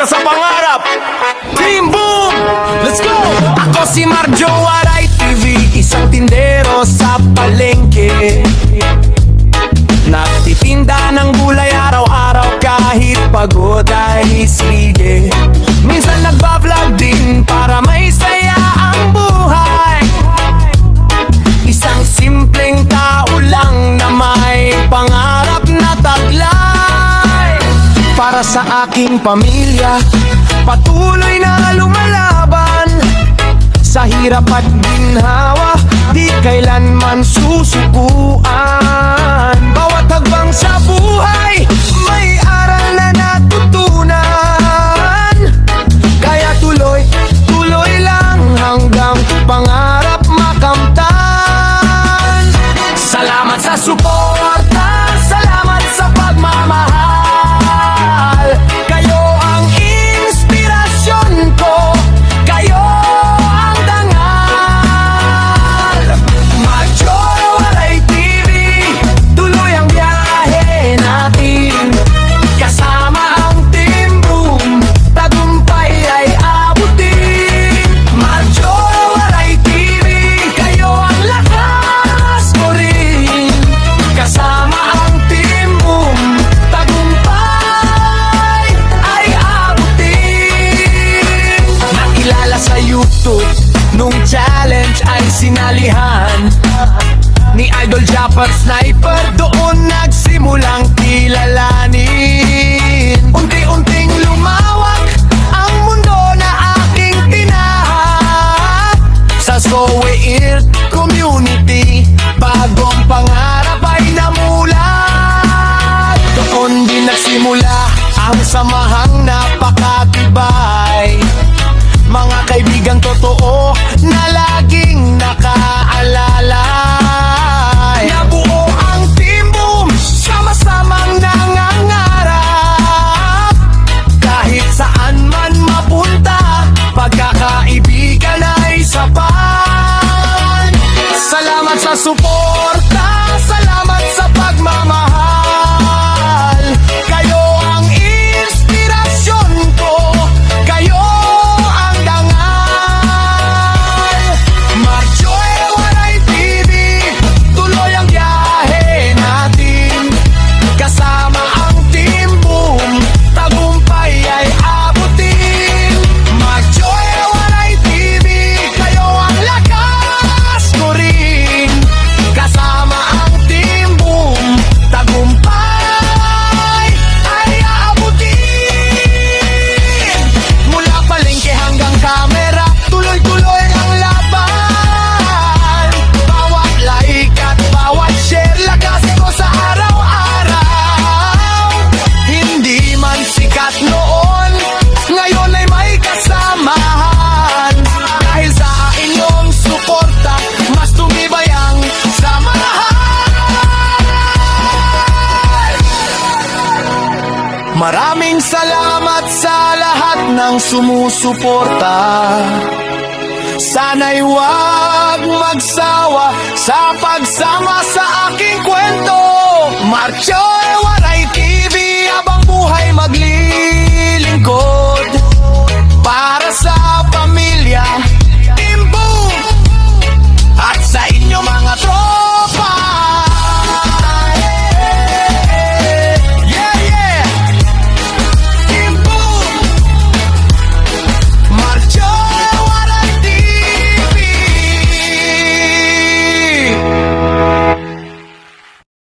para sa pangarap. Team Boom! Let's go! Ako si Marjo Waray TV, isang tindero sa palengke. Nagtitinda ng gulay araw-araw kahit pagod ay sige. Minsan nagbablog din para may saya ang buhay. Isang simpleng tao lang na may pangarap na taglay. Para sa aking pamilya, patuloy na lumalaban. Sa hirap at ginhawa, di kailanman susukuan. Bawat hagbang sa buhay, may aral na natutunan. Kaya tuloy, tuloy lang hanggang pangarap makamtan. Salamat sa suporta, salamat sa pagmamahal. Kayo ang inspirasyon ko, kayo ang dangal. Marjo Waray TV, tuloy ang biyahe natin. Kasama ang Team Boom, tagumpay ay abutin. Marjo Waray TV, kayo ang lakas ko rin. Kasama ang Team Boom, tagumpay ay abutin. Nakilala sa YouTube, nung challenge ay sinalihan ni Idol Japper Sniper, doon nagsimulang kilalanin. Unti-unting lumawak ang mundo na aking tinahak. Sa Soweird community, bagong pangarap ay namulat. Doon din nagsimula ang samahang napakatibay. Mga kaibigang totoo na laging nakaalalay. Nabuo ang Team Boom, sama-samang nangangarap. Kahit saan man mapunta, pagkakaibigan ay sapat. Salamat sa suporta, salamat sa pagmamahal. Kayo ang inspirasyon ko, kayo ang dangal. Marjo Waray TV, tuloy ang biyahe natin. Kasama ang Team Boom, tagumpay ay abutin. Marjo Waray TV, kayo ang lakas ko rin. Kasama ang Team Boom, tagumpay ay aabutin. Mula palengke hanggang kamera, tuloy-tuloy ang laban. Bawat like at bawat share, lakas ko sa araw-araw. Hindi man sikat noon, ngayon ay may kasamahan. Dahil sa inyong suporta, mas tumibay ang samahan. Maraming salamat sa lahat ng sumusuporta. Sana'y huwag magsawa sa pagsama sa aking kwento. Marjo